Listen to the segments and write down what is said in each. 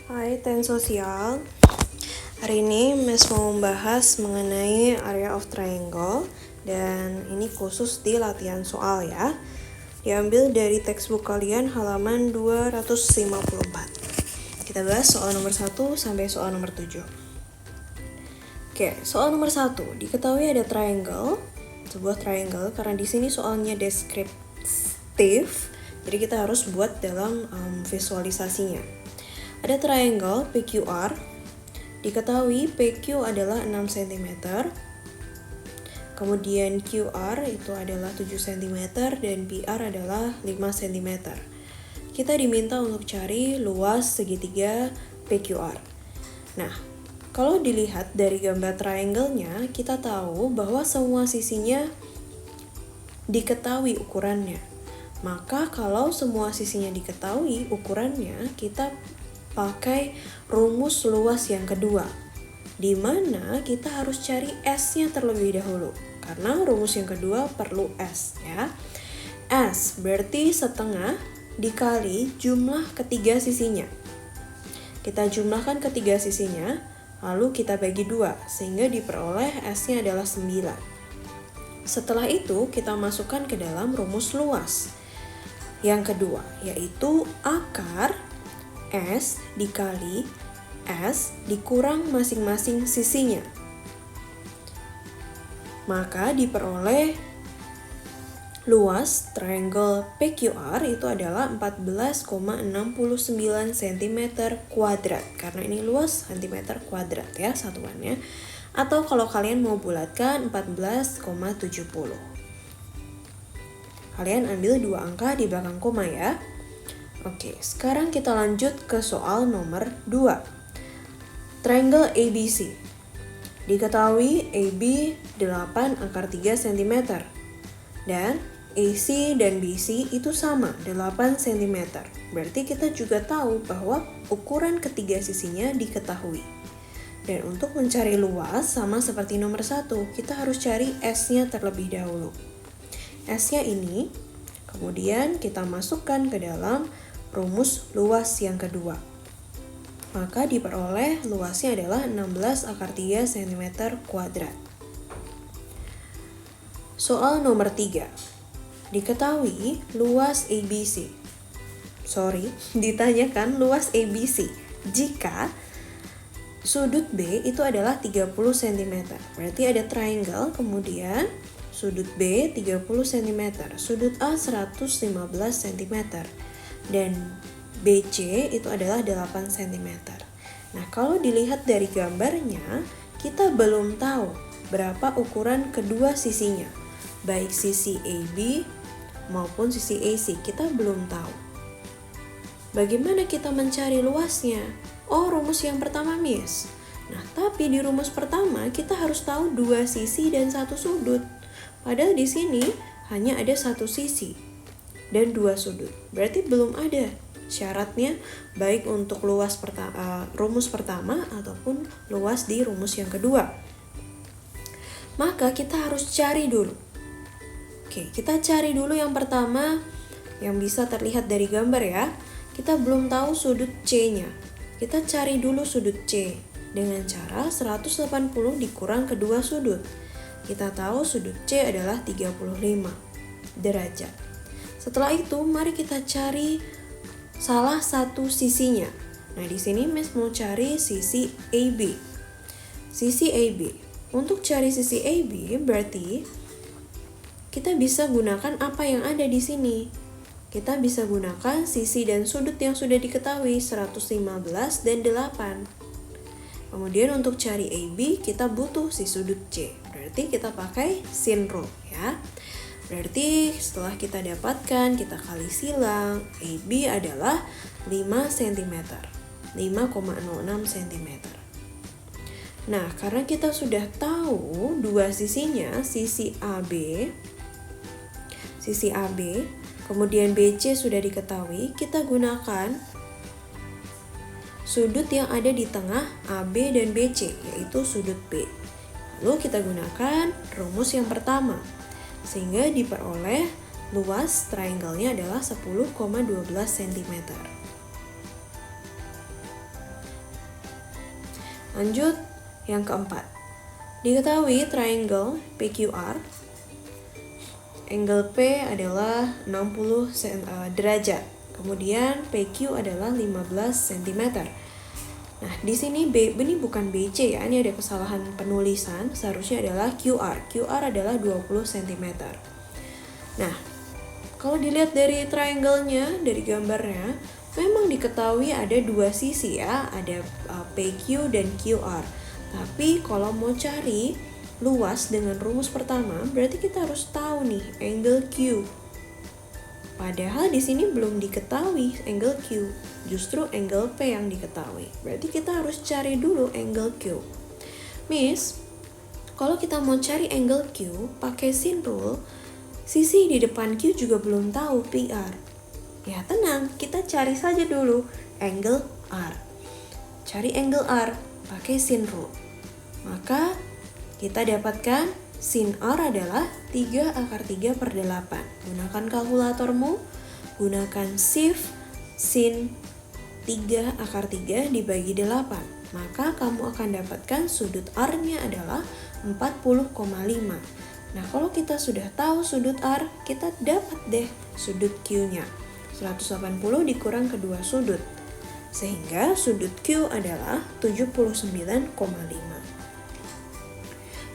Hai Ten Sosial. Hari ini Miss mau membahas mengenai area of triangle dan ini khusus di latihan soal ya. Diambil dari textbook kalian halaman 254. Kita bahas soal nomor 1 sampai soal nomor 7. Oke, soal nomor 1. Diketahui ada triangle, sebuah triangle karena di sini soalnya deskriptif. Jadi kita harus buat dalam visualisasinya. Ada triangle PQR, diketahui PQ adalah 6 cm, kemudian QR itu adalah 7 cm, dan PR adalah 5 cm. Kita diminta untuk cari luas segitiga PQR. Nah, kalau dilihat dari gambar triangle-nya, kita tahu bahwa semua sisinya diketahui ukurannya. Maka kalau semua sisinya diketahui ukurannya, kita pakai rumus luas yang kedua, di mana kita harus cari S-nya terlebih dahulu, karena rumus yang kedua perlu S ya. S berarti setengah dikali jumlah ketiga sisinya. Kita jumlahkan ketiga sisinya, lalu kita bagi 2, sehingga diperoleh S-nya adalah 9. Setelah itu kita masukkan ke dalam rumus luas yang kedua, yaitu akar S dikali S dikurang masing-masing sisinya. Maka diperoleh luas triangle PQR itu adalah 14,69 cm kuadrat. Karena ini luas cm kuadrat ya satuannya. Atau kalau kalian mau bulatkan 14,70. Kalian ambil 2 angka di belakang koma ya. Oke, sekarang kita lanjut ke soal nomor 2. Triangle ABC. Diketahui AB 8 akar 3 cm. Dan AC dan BC itu sama, 8 cm. Berarti kita juga tahu bahwa ukuran ketiga sisinya diketahui. Dan untuk mencari luas, sama seperti nomor 1, kita harus cari S-nya terlebih dahulu. S-nya ini, kemudian kita masukkan ke dalam rumus luas yang kedua. Maka diperoleh luasnya adalah 16 akar 3 cm kuadrat. Soal nomor 3. Diketahui luas ABC. Ditanyakan luas ABC jika sudut B itu adalah 30 cm. Berarti ada triangle, kemudian sudut B 30 cm, sudut A 115 cm. Dan BC itu adalah 8 cm. Nah, kalau dilihat dari gambarnya, kita belum tahu berapa ukuran kedua sisinya. Baik sisi AB maupun sisi AC, kita belum tahu. Bagaimana kita mencari luasnya? Oh, rumus yang pertama, Miss. Nah, tapi di rumus pertama kita harus tahu 2 sisi dan 1 sudut. Padahal di sini hanya ada 1 sisi dan 2 sudut. Berarti belum ada syaratnya baik untuk rumus pertama ataupun luas di rumus yang kedua. Maka kita harus cari dulu. Oke, kita cari dulu yang pertama yang bisa terlihat dari gambar ya. Kita belum tahu sudut C-nya. Kita cari dulu sudut C dengan cara 180 dikurang kedua sudut. Kita tahu sudut C adalah 35 derajat. Setelah itu, mari kita cari salah satu sisinya. Nah, di sini Miss mau cari sisi AB. Sisi AB. Untuk cari sisi AB berarti kita bisa gunakan apa yang ada di sini. Kita bisa gunakan sisi dan sudut yang sudah diketahui 115 dan 8. Kemudian untuk cari AB kita butuh si sudut C. Berarti kita pakai sin rule ya. Berarti setelah kita dapatkan, kita kali silang, AB adalah 5 cm, 5,06 cm. Nah, karena kita sudah tahu 2 sisinya, sisi AB, kemudian BC sudah diketahui, kita gunakan sudut yang ada di tengah AB dan BC, yaitu sudut B. Lalu kita gunakan rumus yang pertama, sehingga diperoleh luas triangle-nya adalah 10,12 cm. Lanjut yang keempat. Diketahui triangle PQR, angle P adalah 60 derajat. Kemudian PQ adalah 15 cm. Nah, di sini ini bukan BC ya, ini ada kesalahan penulisan, seharusnya adalah QR. QR adalah 20 cm. Nah, kalau dilihat dari triangle-nya, dari gambarnya, memang diketahui ada dua sisi ya, ada PQ dan QR. Tapi kalau mau cari luas dengan rumus pertama, berarti kita harus tahu nih angle Q. Padahal di sini belum diketahui angle Q, justru angle P yang diketahui. Berarti kita harus cari dulu angle Q. Miss, kalau kita mau cari angle Q pakai sin rule, sisi di depan Q juga belum tahu PR. Ya tenang, kita cari saja dulu angle R. Cari angle R pakai sin rule. Maka kita dapatkan sin R adalah 3/3/8. Gunakan kalkulatormu, gunakan shift sin 3/3 dibagi 8. Maka kamu akan dapatkan sudut R-nya adalah 40,5. Nah, kalau kita sudah tahu sudut R, kita dapat deh sudut Q-nya. 180 dikurang kedua sudut. Sehingga sudut Q adalah 79,5.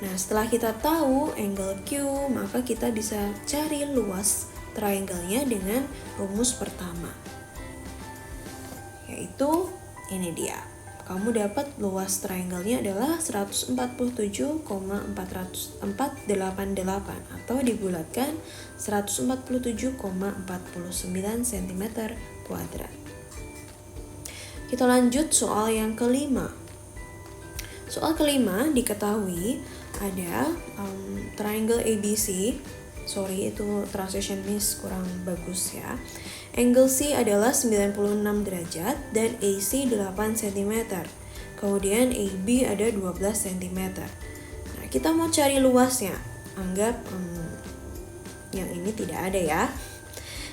Nah, setelah kita tahu angle Q, maka kita bisa cari luas triangle-nya dengan rumus pertama. Yaitu ini dia. Kamu dapat luas triangle-nya adalah 147,488 atau dibulatkan 147,49 cm kuadrat. Kita lanjut soal yang kelima. Soal kelima diketahui ada triangle ABC. Sorry, itu translation miss kurang bagus ya. Angle C adalah 96 derajat dan AC 8 cm. Kemudian AB ada 12 cm. Nah, kita mau cari luasnya. Anggap yang ini tidak ada ya.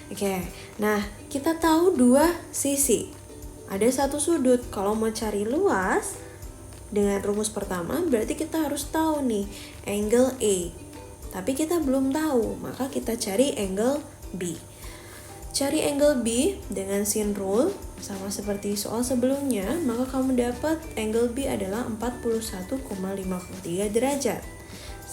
Oke. Nah, kita tahu dua sisi. Ada satu sudut. Kalau mau cari luas dengan rumus pertama, berarti kita harus tahu nih angle A. Tapi kita belum tahu, maka kita cari angle B. Cari angle B dengan sin rule, sama seperti soal sebelumnya, maka kamu dapat angle B adalah 41,53 derajat.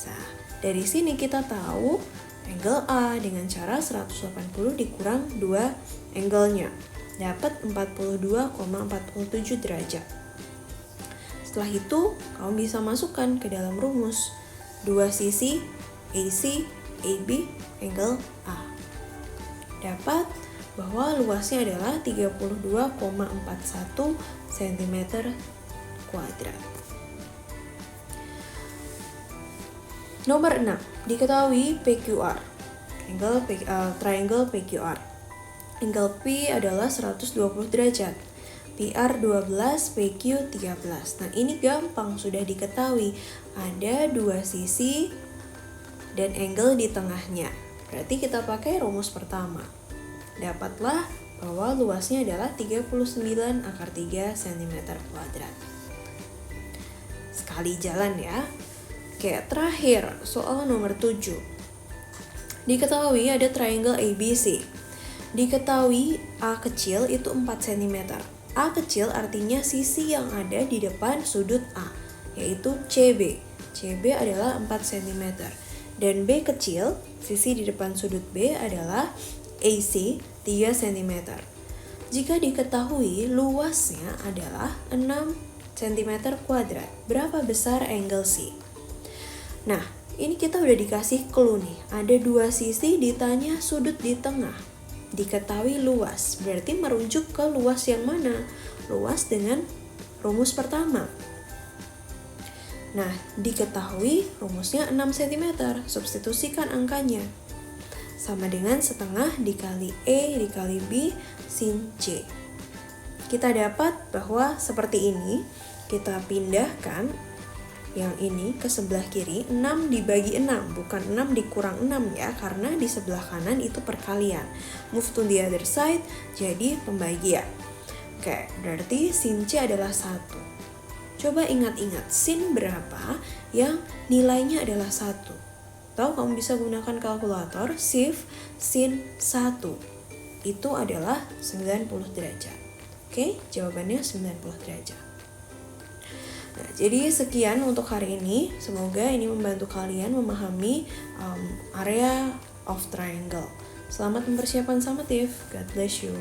Nah, dari sini kita tahu angle A dengan cara 180 dikurang 2 angle-nya. Dapat 42,47 derajat. Setelah itu, kamu bisa masukkan ke dalam rumus dua sisi AC, AB, angle A. Dapat bahwa luasnya adalah 32,41 cm kuadrat. Nomor 6, diketahui PQR, triangle PQR. Angle P adalah 120 derajat. PR 12, PQ 13. Nah, ini gampang, sudah diketahui. Ada dua sisi dan angle di tengahnya. Berarti kita pakai rumus pertama. Dapatlah bahwa luasnya adalah 39/3 cm kuadrat. Sekali jalan ya. Oke, terakhir soal nomor 7. Diketahui ada triangle ABC. Diketahui A kecil itu 4 cm. A kecil artinya sisi yang ada di depan sudut A, yaitu CB. CB adalah 4 cm. Dan B kecil, sisi di depan sudut B adalah AC, 3 cm. Jika diketahui luasnya adalah 6 cm kuadrat, berapa besar angle C? Nah, ini kita udah dikasih clue nih. Ada dua sisi, ditanya sudut di tengah. Diketahui luas, berarti merujuk ke luas yang mana? Luas dengan rumus pertama. Nah, diketahui rumusnya 6 cm, substitusikan angkanya. Sama dengan setengah dikali E dikali B sin C. Kita dapat bahwa seperti ini, kita pindahkan yang ini ke sebelah kiri, 6 dibagi 6, bukan 6 dikurang 6 ya, karena di sebelah kanan itu perkalian. Move to the other side, jadi pembagian. Oke, berarti sin C adalah 1. Coba ingat-ingat sin berapa yang nilainya adalah 1. Tahu kamu bisa gunakan kalkulator, shift sin 1. Itu adalah 90 derajat. Oke, jawabannya 90 derajat. Nah, jadi sekian untuk hari ini. Semoga ini membantu kalian memahami area of triangle. Selamat mempersiapkan summative. God bless you.